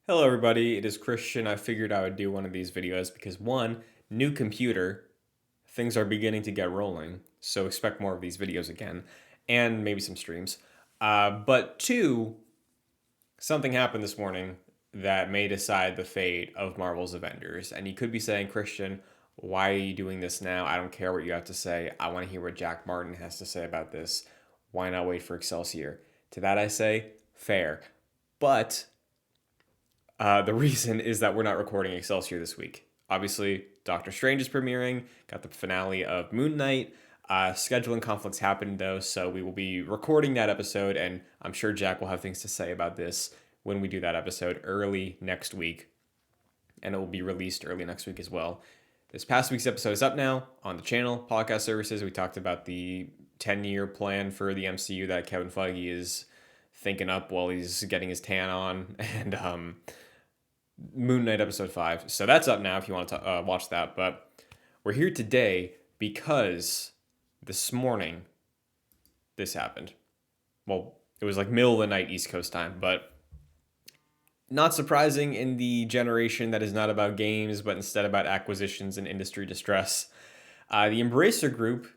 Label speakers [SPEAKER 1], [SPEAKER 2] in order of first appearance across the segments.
[SPEAKER 1] Hello everybody, it is Christian. I figured I would do one of these videos because one, new computer, things are beginning to get rolling, so expect more of these videos again, and maybe some streams. But two, something happened this morning that may decide the fate of Marvel's Avengers. And you could be saying, Christian, why are you doing this now? I don't care what you have to say. I want to hear what Jack Martin has to say about this. Why not wait for Excelsior? To that I say, fair. But the reason is that we're not recording Excelsior this week. Obviously, Doctor Strange is premiering, got the finale of Moon Knight. Scheduling conflicts happened though, so we will be recording that episode, and I'm sure Jack will have things to say about this when we do that episode early next week, and it will be released early next week as well. This past week's episode is up now on the channel, podcast services. We talked about the 10-year plan for the MCU that Kevin Feige is thinking up while he's getting his tan on, and Moon Knight episode 5. So that's up now if you want to watch that. But we're here today because this morning this happened. Well, it was like middle of the night East Coast time, but not surprising in the generation that is not about games, but instead about acquisitions and industry distress. The Embracer Group,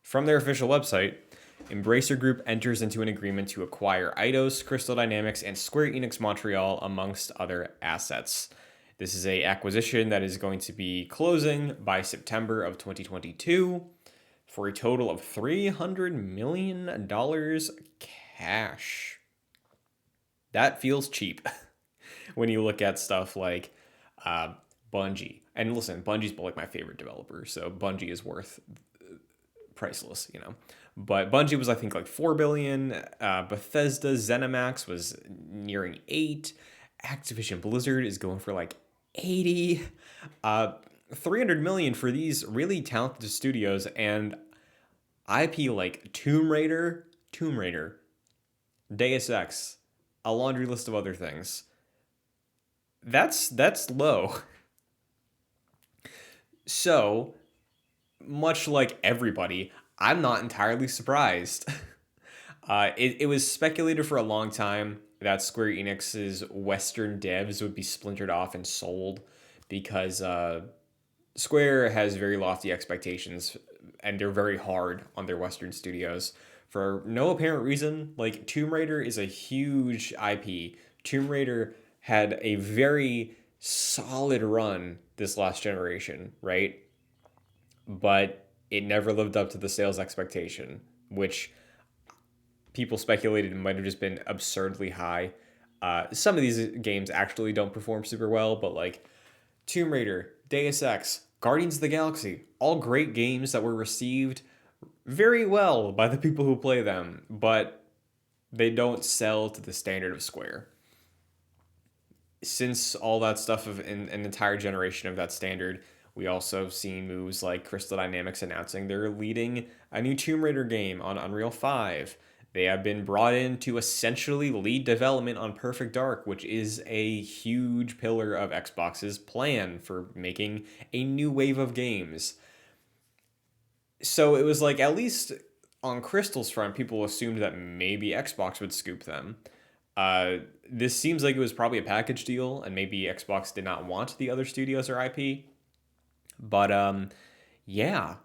[SPEAKER 1] from their official website, Embracer Group enters into an agreement to acquire Eidos, Crystal Dynamics, and Square Enix Montreal, amongst other assets. This is a acquisition that is going to be closing by September of 2022 for a total of $300 million cash. That feels cheap when you look at stuff like Bungie. And listen, Bungie's like my favorite developer, so Bungie is worth priceless, you know. But Bungie was, I think, like 4 billion. Bethesda ZeniMax was nearing 8. Activision Blizzard is going for like 80. 300 million for these really talented studios, and IP like Tomb Raider, Deus Ex, a laundry list of other things. That's low. So, much like everybody, I'm not entirely surprised. It was speculated for a long time that Square Enix's Western devs would be splintered off and sold because Square has very lofty expectations and they're very hard on their Western studios for no apparent reason. Like, Tomb Raider is a huge IP. Tomb Raider had a very solid run this last generation, right? But it never lived up to the sales expectation, which people speculated might have just been absurdly high. Some of these games actually don't perform super well, but like Tomb Raider, Deus Ex, Guardians of the Galaxy, all great games that were received very well by the people who play them, but they don't sell to the standard of Square. Since all that stuff of an entire generation of that standard, we also have seen moves like Crystal Dynamics announcing they're leading a new Tomb Raider game on Unreal 5. They have been brought in to essentially lead development on Perfect Dark, which is a huge pillar of Xbox's plan for making a new wave of games. So it was like, at least on Crystal's front, people assumed that maybe Xbox would scoop them. This seems like it was probably a package deal, and maybe Xbox did not want the other studios or IP. But yeah,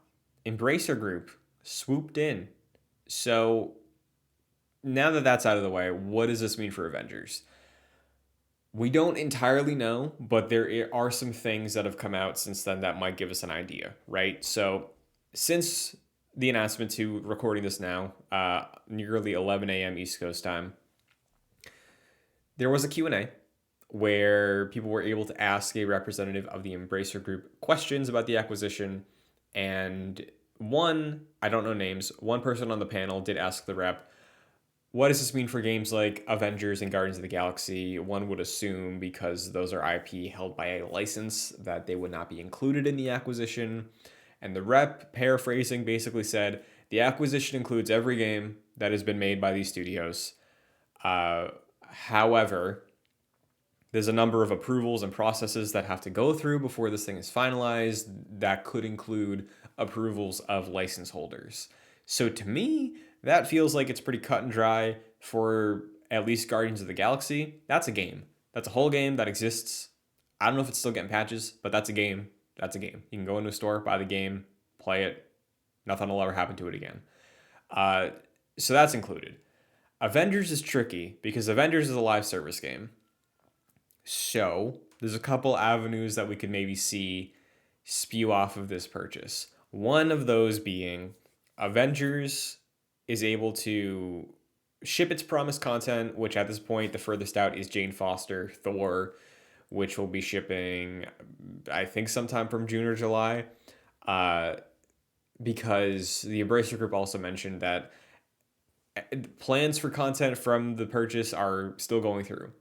[SPEAKER 1] Embracer Group swooped in. So now that that's out of the way, what does this mean for Avengers? We don't entirely know, but there are some things that have come out since then that might give us an idea, right? So since the announcement to recording this now, nearly 11 a.m. East Coast time, there was a Q&A where people were able to ask a representative of the Embracer Group questions about the acquisition. And I don't know names, one person on the panel did ask the rep, what does this mean for games like Avengers and Guardians of the Galaxy? One would assume because those are IP held by a license that they would not be included in the acquisition. And the rep, paraphrasing, basically said, the acquisition includes every game that has been made by these studios. However, there's a number of approvals and processes that have to go through before this thing is finalized. That could include approvals of license holders. So to me, that feels like it's pretty cut and dry for at least Guardians of the Galaxy. That's a game. That's a whole game that exists. I don't know if it's still getting patches, but that's a game. That's a game. You can go into a store, buy the game, play it. Nothing will ever happen to it again. Uh, so that's included. Avengers is tricky because Avengers is a live service game. So there's a couple avenues that we could maybe see spew off of this purchase. One of those being Avengers is able to ship its promised content, which at this point the furthest out is Jane Foster, Thor, which will be shipping, I think, sometime from June or July. Uh, because the Embracer Group also mentioned that plans for content from the purchase are still going through.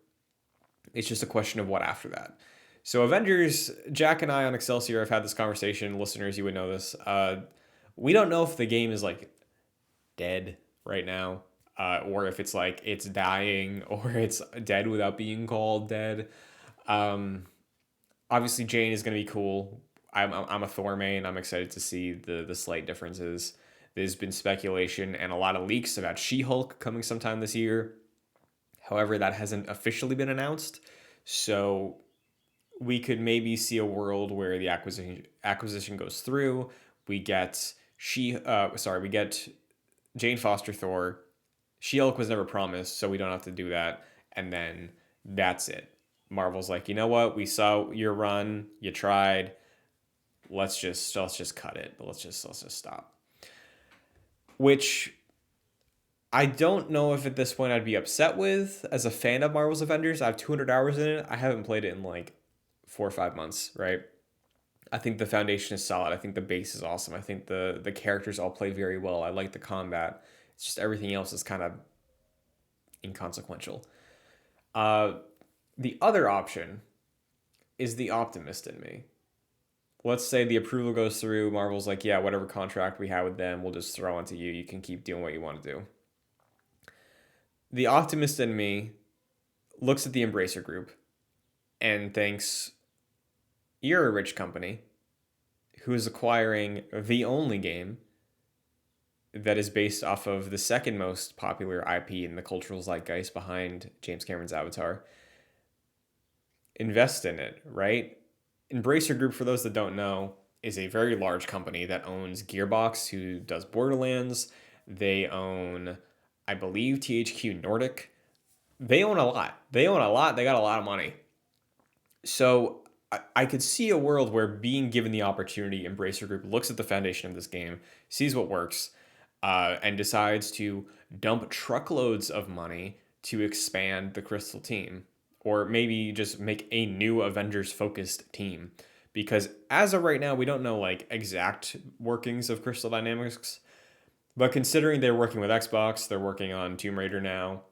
[SPEAKER 1] It's just a question of what after that. So Avengers, Jack and I on Excelsior have had this conversation. Listeners, you would know this. We don't know if the game is like dead right now, or if it's like it's dying, or it's dead without being called dead. Um, Obviously, Jane is going to be cool. I'm a Thor main. I'm excited to see the slight differences. There's been speculation and a lot of leaks about She-Hulk coming sometime this year. However, that hasn't officially been announced. So we could maybe see a world where the acquisition goes through. We get we get Jane Foster Thor. She-Hulk was never promised, so we don't have to do that. And then that's it. Marvel's like, you know what? We saw your run. You tried. Let's just cut it. Let's just stop. Which I don't know if at this point I'd be upset with as a fan of Marvel's Avengers. I have 200 hours in it. I haven't played it in like 4 or 5 months, right? I think the foundation is solid. I think the base is awesome. I think the characters all play very well. I like the combat. It's just everything else is kind of inconsequential. Uh, the other option is the optimist in me. Let's say the approval goes through. Marvel's like, yeah, whatever contract we have with them, we'll just throw onto you. You can keep doing what you want to do. The optimist in me looks at the Embracer Group and thinks, you're a rich company who is acquiring the only game that is based off of the second most popular IP in the cultural zeitgeist behind James Cameron's Avatar. Invest in it, right? Embracer Group, for those that don't know, is a very large company that owns Gearbox, who does Borderlands. They own, I believe, THQ Nordic. They own a lot. They own a lot. They got a lot of money. So I could see a world where, being given the opportunity, Embracer Group looks at the foundation of this game, sees what works, and decides to dump truckloads of money to expand the Crystal team, or maybe just make a new Avengers focused team. Because as of right now, we don't know like exact workings of Crystal Dynamics, but considering they're working with Xbox, they're working on Tomb Raider now,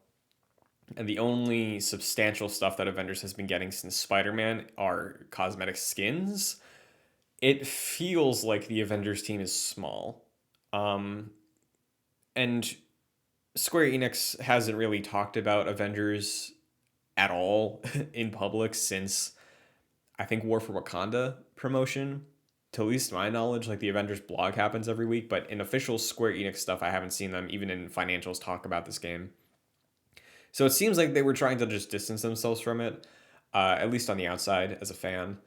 [SPEAKER 1] and the only substantial stuff that Avengers has been getting since Spider-Man are cosmetic skins, it feels like the Avengers team is small. And Square Enix hasn't really talked about Avengers at all in public since, I think, War for Wakanda promotion. To at least my knowledge, like the Avengers blog happens every week, but in official Square Enix stuff, I haven't seen them even in financials talk about this game. So it seems like they were trying to just distance themselves from it, at least on the outside as a fan.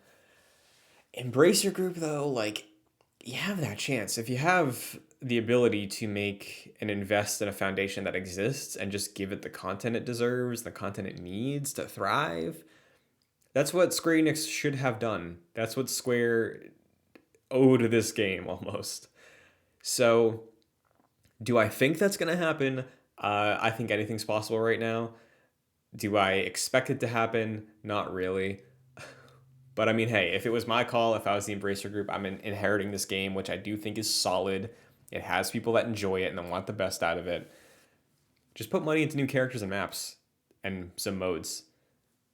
[SPEAKER 1] Embracer Group, though, like, you have that chance. If you have the ability to make and invest in a foundation that exists and just give it the content it deserves, the content it needs to thrive, that's what Square Enix should have done. That's what Square owed this game almost. So, do I think that's going to happen? I think anything's possible right now. Do I expect it to happen? Not really. But I mean, hey, if it was my call, if I was the Embracer Group, I'm inheriting this game, which I do think is solid. It has people that enjoy it and want the best out of it. Just put money into new characters and maps and some modes.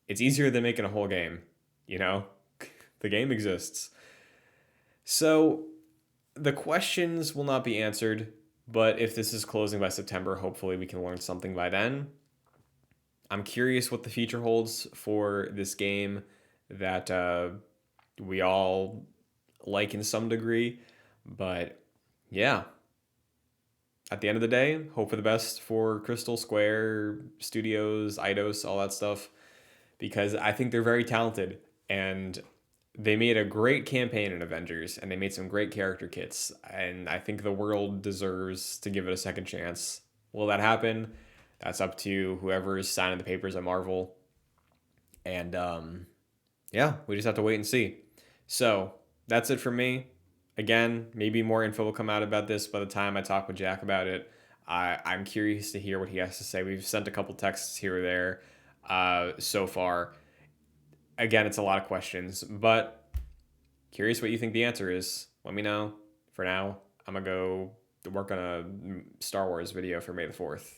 [SPEAKER 1] It's easier than making a whole game, you know? The game exists. So the questions will not be answered, but if this is closing by September, hopefully we can learn something by then. I'm curious what the future holds for this game that we all like in some degree. But yeah, at the end of the day, hope for the best for Crystal Square, Studios, Eidos, all that stuff. because I think they're very talented, and they made a great campaign in Avengers, and they made some great character kits, and I think the world deserves to give it a second chance. Will that happen? That's up to whoever is signing the papers at Marvel. And yeah, we just have to wait and see. So that's it for me. Again, maybe more info will come out about this by the time I talk with Jack about it. I'm curious to hear what he has to say. We've sent a couple texts here or there so far. Again, it's a lot of questions, but curious what you think the answer is. Let me know. For now, I'm going to go work on a Star Wars video for May the 4th.